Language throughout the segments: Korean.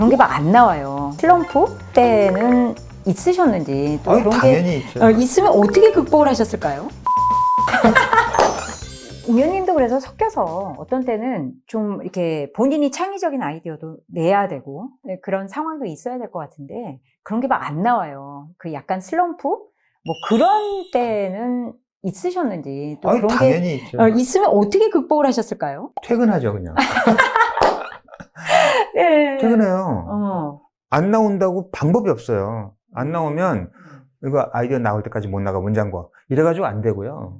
그런 게 막 안 나와요. 슬럼프 때는 있으셨는지 또 그런 당연히 게 있죠. 있으면 어떻게 극복을 하셨을까요? 우연님도 그래서 섞여서 어떤 때는 좀 이렇게 본인이 창의적인 아이디어도 내야 되고 그런 상황도 있어야 될 것 같은데 그런 게 막 안 나와요. 그 약간 슬럼프? 뭐 그런 때는 있으셨는지 또 그런 게 당연히 있죠. 있으면 어떻게 극복을 하셨을까요? 퇴근하죠, 그냥. 네. 퇴근해요. 안 나온다고 방법이 없어요. 안 나오면 이거 아이디어 나올 때까지 못 나가, 문 잠궈. 이래가지고 안 되고요.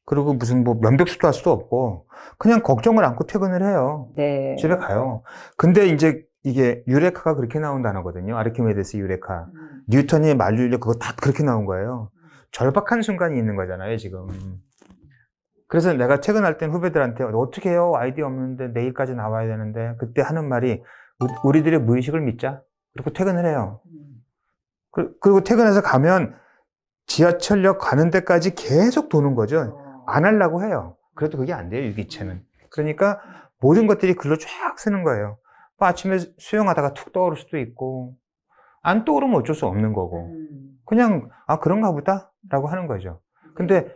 그리고 무슨 뭐 면벽수도 할 수도 없고 그냥 걱정을 안고 퇴근을 해요. 네. 집에 가요. 근데 이제 이게 유레카가 그렇게 나온 단어거든요. 아르키메데스 유레카. 뉴턴의 만류인력 그거 다 그렇게 나온 거예요. 절박한 순간이 있는 거잖아요, 지금. 그래서 내가 퇴근할 땐 후배들한테 어떻게 해요? 아이디어 없는데 내일까지 나와야 되는데 그때 하는 말이 우리들의 무의식을 믿자. 그리고 퇴근을 해요. 그리고 퇴근해서 가면 지하철역 가는 데까지 계속 도는 거죠. 안 하려고 해요. 그래도 그게 안 돼요, 유기체는. 그러니까 모든 것들이 글로 쫙 쓰는 거예요. 뭐 아침에 수영하다가 툭 떠오를 수도 있고, 안 떠오르면 어쩔 수 없는 거고, 그냥, 아, 그런가 보다? 라고 하는 거죠. 근데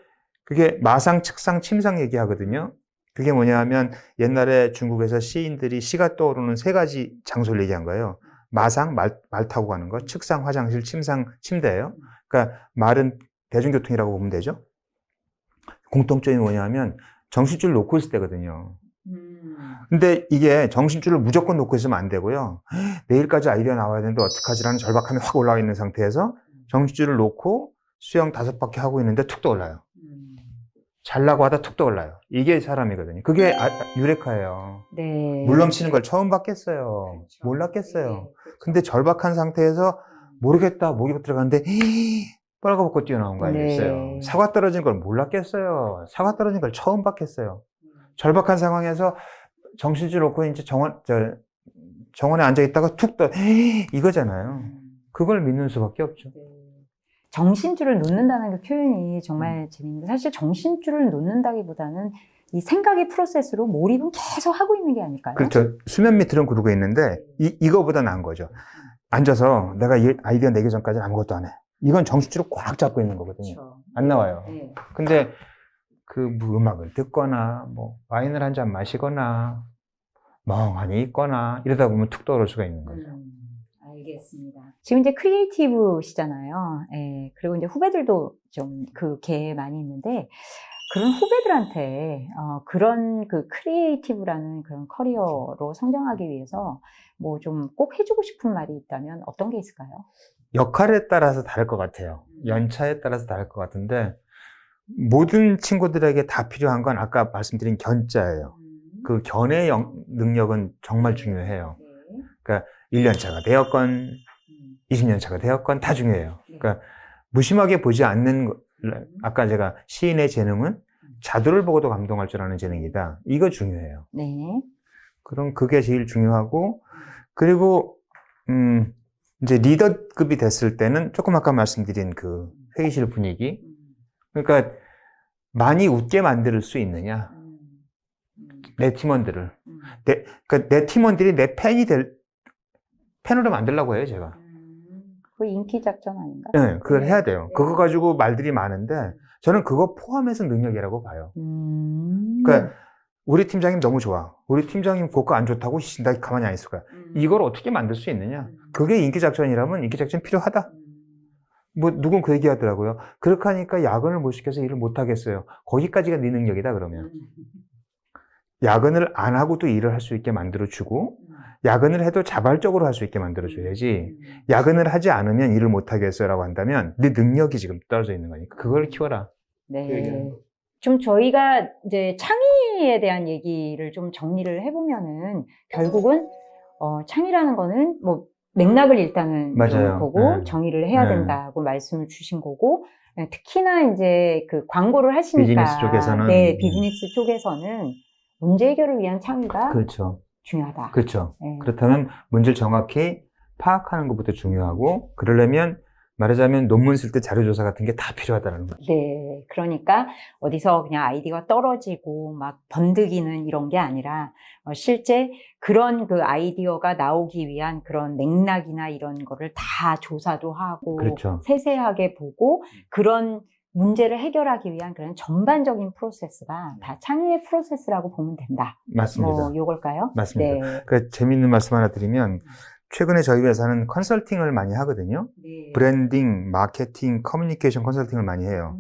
그게 마상, 측상, 침상 얘기하거든요. 그게 뭐냐 하면 옛날에 중국에서 시인들이 시가 떠오르는 세 가지 장소를 얘기한 거예요. 마상, 말 타고 가는 거, 측상, 화장실, 침상, 침대예요. 그러니까 말은 대중교통이라고 보면 되죠. 공통점이 뭐냐면 정신줄을 놓고 있을 때거든요. 근데 이게 정신줄을 무조건 놓고 있으면 안 되고요. 내일까지 아이디어 나와야 되는데 어떡하지라는 절박함이 확 올라와 있는 상태에서 정신줄을 놓고 수영 5바퀴 하고 있는데 툭 떠올라요. 잘라고 하다 툭 떠올라요. 이게 사람이거든요. 그게 유레카예요. 네. 물 넘치는 걸 처음 봤겠어요. 몰랐겠어요. 근데 절박한 상태에서 모르겠다, 목이 들어가는데 빨가벗고 뛰어나온 거 아니겠어요? 네. 사과 떨어진 걸 몰랐겠어요. 사과 떨어진 걸 처음 봤겠어요. 절박한 상황에서 정신줄 놓고 이제 정원에 앉아있다가 툭 이거잖아요. 그걸 믿는 수밖에 없죠. 정신줄을 놓는다는 그 표현이 정말 재밌는데 사실 정신줄을 놓는다기보다는 이 생각의 프로세스로 몰입은 계속 하고 있는 게 아닐까요? 그렇죠. 수면 밑으로는 그러고 있는데 이거보다 나은 거죠. 앉아서 내가 이 아이디어 내기 전까지는 아무것도 안 해. 이건 정신줄을 꽉 잡고 있는 거거든요. 그렇죠. 안 나와요. 네. 근데 뭐 음악을 듣거나 뭐 와인을 한 잔 마시거나 멍하니 있거나 이러다 보면 툭 떠오를 수가 있는 거죠. 알겠습니다. 지금 이제 크리에이티브시잖아요. 예, 그리고 이제 후배들도 좀 그 계에 많이 있는데 그런 후배들한테 그런 그 크리에이티브라는 그런 커리어로 성장하기 위해서 뭐 좀 꼭 해주고 싶은 말이 있다면 어떤 게 있을까요? 역할에 따라서 다를 것 같아요. 연차에 따라서 다를 것 같은데 모든 친구들에게 다 필요한 건 아까 말씀드린 견자예요. 그 견의 능력은 정말 중요해요. 그러니까 1년차가 되었건 20년차가 되었건 다 중요해요. 그러니까 무심하게 보지 않는 아까 제가 시인의 재능은 자두를 보고도 감동할 줄 아는 재능이다. 이거 중요해요. 네. 그럼 그게 제일 중요하고 그리고 이제 리더급이 됐을 때는 조금 아까 말씀드린 그 회의실 분위기 그러니까 많이 웃게 만들 수 있느냐 내 팀원들을 그러니까 내 팀원들이 내 팬으로 만들려고 해요 제가. 그 인기 작전 아닌가? 네, 그걸 해야 돼요. 그거 가지고 말들이 많은데 저는 그거 포함해서 능력이라고 봐요. 그러니까 우리 팀장님 너무 좋아. 우리 팀장님 그거 안 좋다고 나 가만히 안 있을 거야. 이걸 어떻게 만들 수 있느냐? 그게 인기 작전이라면 인기 작전 필요하다. 뭐 누군 그 얘기 하더라고요. 그렇게 하니까 야근을 못 시켜서 일을 못 하겠어요. 거기까지가 네 능력이다 그러면. 야근을 안 하고도 일을 할 수 있게 만들어주고 야근을 해도 자발적으로 할 수 있게 만들어줘야지 야근을 하지 않으면 일을 못 하겠어요라고 한다면 네 능력이 지금 떨어져 있는 거니까 그걸 키워라. 네. 좀 저희가 이제 창의에 대한 얘기를 좀 정리를 해보면은 결국은 창의라는 거는 뭐 맥락을 일단은 좀 맞아요. 보고 네. 정의를 해야 네. 된다고 말씀을 주신 거고 특히나 이제 그 광고를 하시니까 비즈니스 쪽에서는 네, 비즈니스 쪽에서는 문제 해결을 위한 창의가 그렇죠. 중요하다. 그렇죠. 네. 그렇다면 문제를 정확히 파악하는 것부터 중요하고 그러려면 말하자면 논문 쓸 때 자료조사 같은 게 다 필요하다는 거죠. 네. 그러니까 어디서 그냥 아이디어가 떨어지고 막 번득이는 이런 게 아니라 실제 그런 그 아이디어가 나오기 위한 그런 맥락이나 이런 거를 다 조사도 하고 그렇죠. 세세하게 보고 그런 문제를 해결하기 위한 그런 전반적인 프로세스가 다 창의의 프로세스라고 보면 된다. 맞습니다. 뭐 요걸까요? 맞습니다. 네. 그 재미있는 말씀 하나 드리면 최근에 저희 회사는 컨설팅을 많이 하거든요. 네. 브랜딩, 마케팅, 커뮤니케이션 컨설팅을 많이 해요.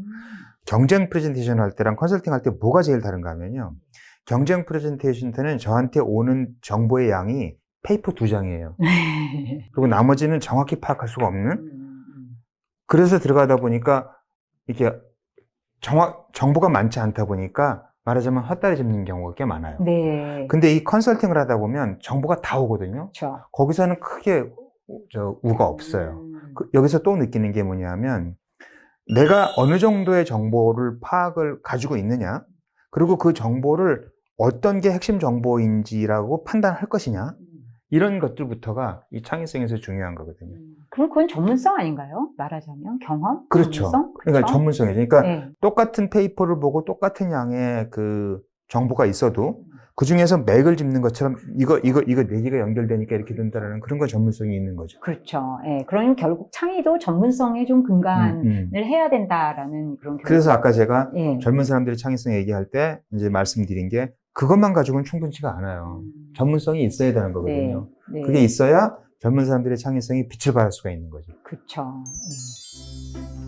경쟁 프레젠테이션 할 때랑 컨설팅 할 때 뭐가 제일 다른가 하면요. 경쟁 프레젠테이션 때는 저한테 오는 정보의 양이 페이퍼 2장이에요. 그리고 나머지는 정확히 파악할 수가 없는. 그래서 들어가다 보니까 이게 정보가 많지 않다 보니까 말하자면 헛다리 짚는 경우가 꽤 많아요. 네. 근데 이 컨설팅을 하다 보면 정보가 다 오거든요. 그렇죠. 거기서는 크게 우가 없어요. 여기서 또 느끼는 게 뭐냐면 내가 어느 정도의 정보를 파악을 가지고 있느냐, 그리고 그 정보를 어떤 게 핵심 정보인지라고 판단할 것이냐, 이런 것들부터가 이 창의성에서 중요한 거거든요. 그럼 그건 전문성 아닌가요? 말하자면 경험? 그렇죠. 전문성? 그러니까 그렇죠? 전문성이죠. 그러니까 네. 똑같은 페이퍼를 보고 똑같은 양의 그 정보가 있어도 그 중에서 맥을 짚는 것처럼 이거 네 개가 연결되니까 이렇게 된다는 그런 건 전문성이 있는 거죠. 그렇죠. 예. 그러니 결국 창의도 전문성에 좀 근간을 해야 된다라는 그런 그래서 아까 제가 예. 젊은 사람들이 창의성 얘기할 때 이제 말씀드린 게 그것만 가지고는 충분치가 않아요. 전문성이 있어야 되는 거거든요. 네. 네. 그게 있어야 젊은 사람들의 창의성이 빛을 발할 수가 있는 거죠. 그렇죠. 예.